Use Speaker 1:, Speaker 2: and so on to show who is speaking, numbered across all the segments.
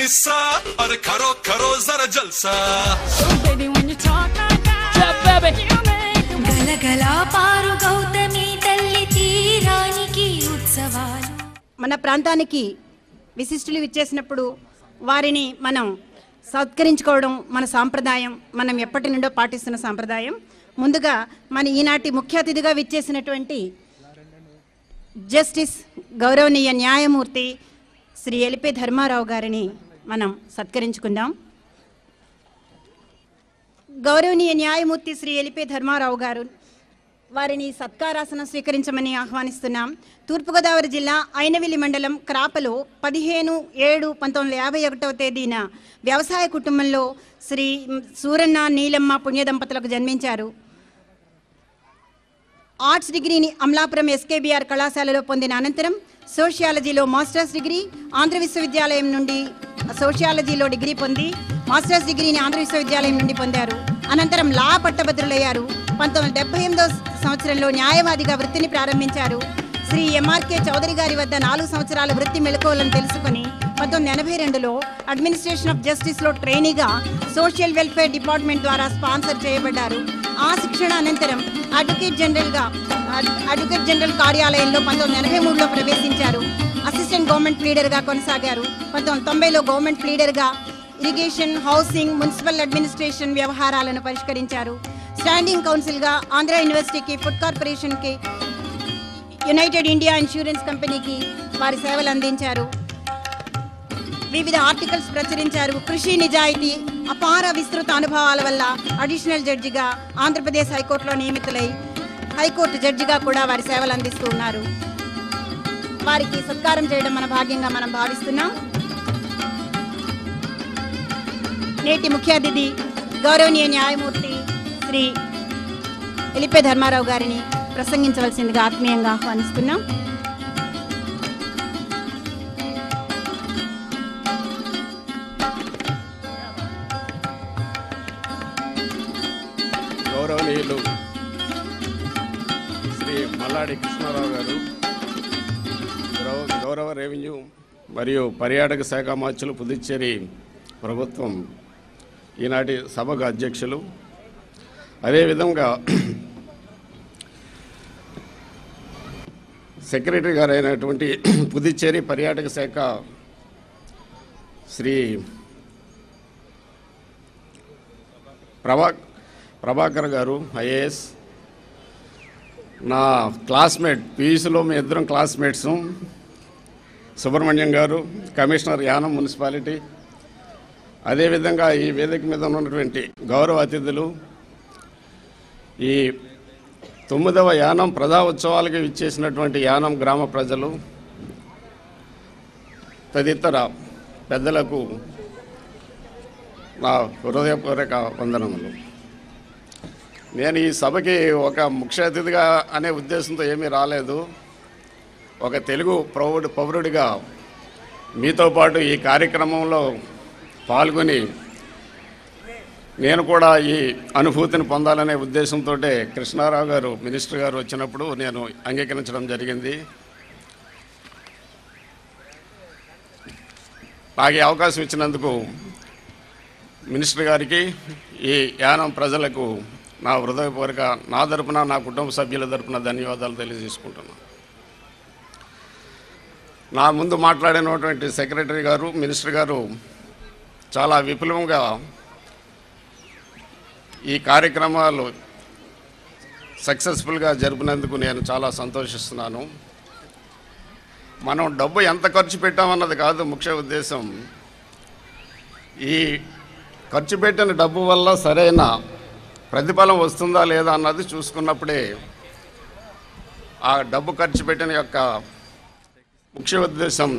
Speaker 1: हिस्सा और करो करो जरा जलसा
Speaker 2: గలగలా పారు గౌతమి తల్లి తీరానికి ఉత్సవాలు.
Speaker 3: మన ప్రాంతానికి విశిష్టులు ఇచ్చేసినప్పుడు వారిని మనం సత్కరించుకోవడం మన సాంప్రదాయం, మనం ఎప్పటి నుండో పాటిస్తున్న సాంప్రదాయం. ముందుగా మన ఈనాటి ముఖ్య అతిథిగా విచ్చేసినటువంటి జస్టిస్ గౌరవనీయ న్యాయమూర్తి శ్రీ ఎలిపి ధర్మారావు గారిని మనం సత్కరించుకుందాం. గౌరవనీయ న్యాయమూర్తి శ్రీ ఎలిపి ధర్మారావు గారు వారిని సత్కారాసనం స్వీకరించమని ఆహ్వానిస్తున్నాం. తూర్పుగోదావరి జిల్లా అయినవిల్లి మండలం క్రాపలో 15/7/1951 తేదీన వ్యవసాయ కుటుంబంలో శ్రీ సూరన్న నీలమ్మ పుణ్య దంపతులకు జన్మించారు. ఆర్ట్స్ డిగ్రీని అమలాపురం ఎస్కేబిఆర్ కళాశాలలో పొందిన అనంతరం సోషియాలజీలో మాస్టర్స్ డిగ్రీ, ఆంధ్ర విశ్వవిద్యాలయం నుండి సోషియాలజీలో డిగ్రీ పొంది మాస్టర్స్ డిగ్రీని ఆంధ్ర విశ్వవిద్యాలయం నుండి పొందారు. అనంతరం లా పట్టభద్రులయ్యారు. 1978 సంవత్సరంలో న్యాయవాదిగా వృత్తిని ప్రారంభించారు. శ్రీ ఎంఆర్కే చౌదరి గారి వద్ద 4 సంవత్సరాల వృత్తి మెళకువలను తెలుసుకుని 1982లో అడ్మినిస్ట్రేషన్ ఆఫ్ జస్టిస్లో ట్రైనీగా సోషల్ వెల్ఫేర్ డిపార్ట్మెంట్ ద్వారా స్పాన్సర్ చేయబడ్డారు. ఆ శిక్షణ అనంతరం అడ్వకేట్ జనరల్ కార్యాలయంలో 1983లో ప్రవేశించారు. అసిస్టెంట్ గవర్నమెంట్ ప్లీడర్గా కొనసాగారు. 1990లో గవర్నమెంట్ ప్లీడర్గా ఇరిగేషన్, హౌసింగ్, మున్సిపల్ అడ్మినిస్ట్రేషన్ వ్యవహారాలను పరిష్కరించారు. స్టాండింగ్ కౌన్సిల్గా ఆంధ్ర యూనివర్సిటీకి, ఫుడ్ కార్పొరేషన్కి, యునైటెడ్ ఇండియా ఇన్సూరెన్స్ కంపెనీకి వారి సేవలు అందించారు. వివిధ ఆర్టికల్స్ ప్రచురించారు. కృషి, నిజాయితీ, అపార విస్తృత అనుభవాల వల్ల అడిషనల్ జడ్జిగా ఆంధ్రప్రదేశ్ హైకోర్టులో నియమితులై హైకోర్టు జడ్జిగా కూడా వారి సేవలు అందిస్తూ ఉన్నారు. వారికి సత్కారం చేయడం మన భాగ్యంగా మనం భావిస్తున్నాం. నేటి ముఖ్య అతిథి గౌరవనీయ న్యాయమూర్తి శ్రీ ఎలిపి ధర్మారావు గారిని ప్రసంగించవలసిందిగా ఆత్మీయంగా ఆహ్వానిస్తున్నాం.
Speaker 4: గౌరవనీయులు శ్రీ మల్లాడి కృష్ణారావు గారు, గౌరవ రెవెన్యూ మరియు పర్యాటక శాఖ మంత్రులు, పుదుచ్చేరి ప్రభుత్వం ఈనాటి సభకు అధ్యక్షులు, అదేవిధంగా సెక్రటరీ గారు అయినటువంటి పుదుచ్చేరి పర్యాటక శాఖ శ్రీ ప్రభాకర్ గారు ఐఏఎస్, నా క్లాస్మేట్ పీయూసీలో మీ ఇద్దరం క్లాస్మేట్స్ సుబ్రహ్మణ్యం గారు, కమిషనర్ యానం మున్సిపాలిటీ, అదేవిధంగా ఈ వేదిక మీద ఉన్నటువంటి గౌరవ అతిథులు, ఈ 9వ యానం ప్రజా ఉత్సవాలకి విచ్చేసినటువంటి యానం గ్రామ ప్రజలు, తదితర పెద్దలకు నా హృదయపూర్వక వందనములు. నేను ఈ సభకి ఒక ముఖ్య అతిథిగా అనే ఉద్దేశంతో ఏమీ రాలేదు. ఒక తెలుగు పౌరుడిగా మీతో పాటు ఈ కార్యక్రమంలో పాల్గొని నేను కూడా ఈ అనుభూతిని పొందాలనే ఉద్దేశంతో కృష్ణారావు గారు మినిస్టర్ గారు వచ్చినప్పుడు నేను అంగీకరించడం జరిగింది. నాకు అవకాశం ఇచ్చినందుకు మినిస్టర్ గారికి, ఈ యానం ప్రజలకు నా హృదయపూర్వక, నా తరపున, నా కుటుంబ సభ్యుల తరపున ధన్యవాదాలు తెలియజేసుకుంటున్నాను. నా ముందు మాట్లాడినటువంటి సెక్రటరీ గారు, మినిస్టర్ గారు చాలా విపులంగా ఈ కార్యక్రమాలు సక్సెస్ఫుల్గా జరిపినందుకు నేను చాలా సంతోషిస్తున్నాను. మనం డబ్బు ఎంత ఖర్చు పెట్టామన్నది కాదు ముఖ్య ఉద్దేశం. ఈ ఖర్చు పెట్టిన డబ్బు వల్ల సరైన ప్రతిఫలం వస్తుందా లేదా అన్నది చూసుకున్నప్పుడే ఆ డబ్బు ఖర్చు పెట్టిన యొక్క ముఖ్య ఉద్దేశం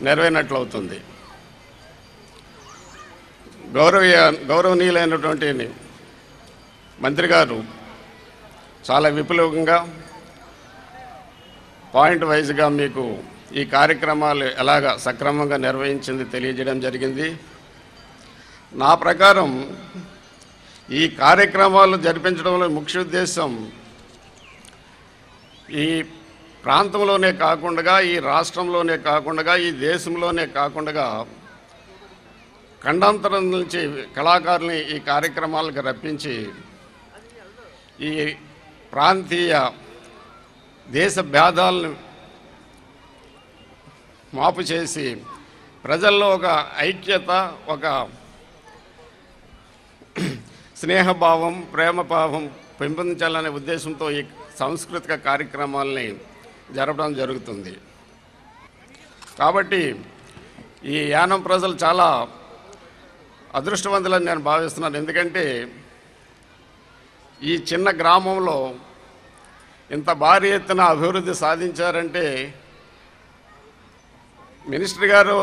Speaker 4: నెరవేరినట్లు అవుతుంది. గౌరవనీయులైనటువంటి మంత్రి గారు చాలా విపులంగా పాయింట్ వైజ్గా మీకు ఈ కార్యక్రమాలు ఎలాగ సక్రమంగా నిర్వహించింది తెలియజేయడం జరిగింది. నా ప్రకారం ఈ కార్యక్రమాలు జరిపించడంలో ముఖ్య ఉద్దేశం ఈ ప్రాంతంలోనే కాకుండా, ఈ రాష్ట్రంలోనే కాకుండా, ఈ దేశంలోనే కాకుండా ఖండాంతరం నుంచి కళాకారుల్ని ఈ కార్యక్రమాలకు రప్పించి ఈ ప్రాంతీయ దేశ భేదాలను మాపు చేసి ప్రజల్లో ఒక ఐక్యత, ఒక స్నేహభావం, ప్రేమభావం పెంపొందించాలనే ఉద్దేశంతో ఈ సాంస్కృతిక కార్యక్రమాలని జరపడం జరుగుతుంది. కాబట్టి ఈ యానం ప్రజలు చాలా అదృష్టవంతులని నేను భావిస్తున్నాను. ఎందుకంటే ఈ చిన్న గ్రామంలో ఇంత భారీ ఎత్తున అభివృద్ధి సాధించారంటే మినిస్టర్ గారు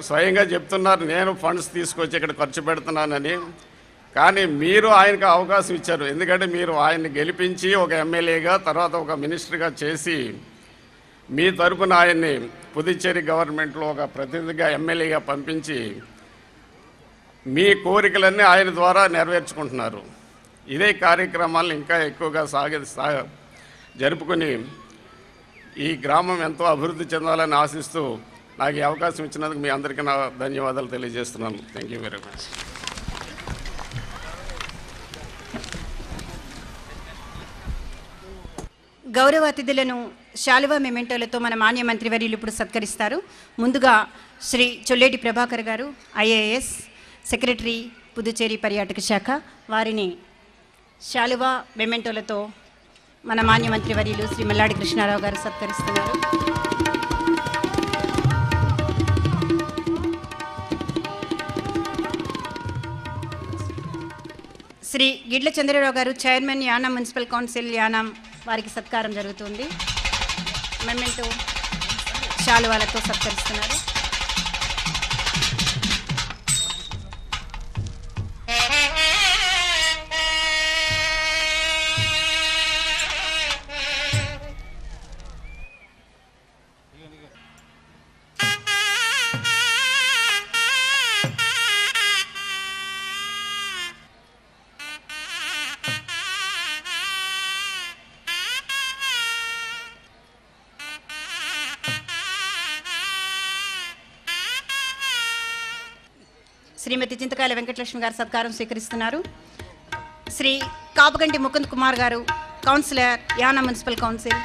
Speaker 4: స్వయంగా చెప్తున్నారు, నేను ఫండ్స్ తీసుకొచ్చి ఇక్కడ ఖర్చు పెడుతున్నానని. కానీ మీరు ఆయనకు అవకాశం ఇచ్చారు. ఎందుకంటే మీరు ఆయన్ని గెలిపించి ఒక ఎమ్మెల్యేగా, తర్వాత ఒక మినిస్టర్గా చేసి మీ తరపున ఆయన్ని పుదుచ్చేరి గవర్నమెంట్లో ఒక ప్రతినిధిగా ఎమ్మెల్యేగా పంపించి మీ కోరికలన్నీ ఆయన ద్వారా నెరవేర్చుకుంటున్నారు. ఇదే కార్యక్రమాలను ఇంకా ఎక్కువగా జరుపుకొని ఈ గ్రామం ఎంతో అభివృద్ధి చెందాలని ఆశిస్తూ నాకు ఈ అవకాశం ఇచ్చినందుకు మీ అందరికీ నా ధన్యవాదాలు తెలియజేస్తున్నాను. Thank you very much.
Speaker 3: గౌరవ అతిథులను శాలువా మెమెంటోలతో మన మాన్య మంత్రివర్యులు ఇప్పుడు సత్కరిస్తారు. ముందుగా శ్రీ చొల్లేటి ప్రభాకర్ గారు, ఐఏఎస్ సెక్రటరీ, పుదుచ్చేరి పర్యాటక శాఖ, వారిని శాలువా మెమెంటోలతో మన మాన్య మంత్రివర్యులు శ్రీ మల్లాడి కృష్ణారావు గారు సత్కరిస్తున్నారు. శ్రీ గిడ్ల చంద్రరావు గారు, chairman, Yanam municipal council, Yanam, వారికి సత్కారం జరుగుతుంది. మెమెంటో శాలువాలతో సత్కరిస్తున్నారు. శ్రీమతి చింతకాయల వెంకటలక్ష్మి గారు సత్కారం స్వీకరిస్తున్నారు. శ్రీ కాపగంటి ముకుంద్ కుమార్ గారు, కౌన్సిలర్, యానాం మున్సిపల్ కౌన్సిల్,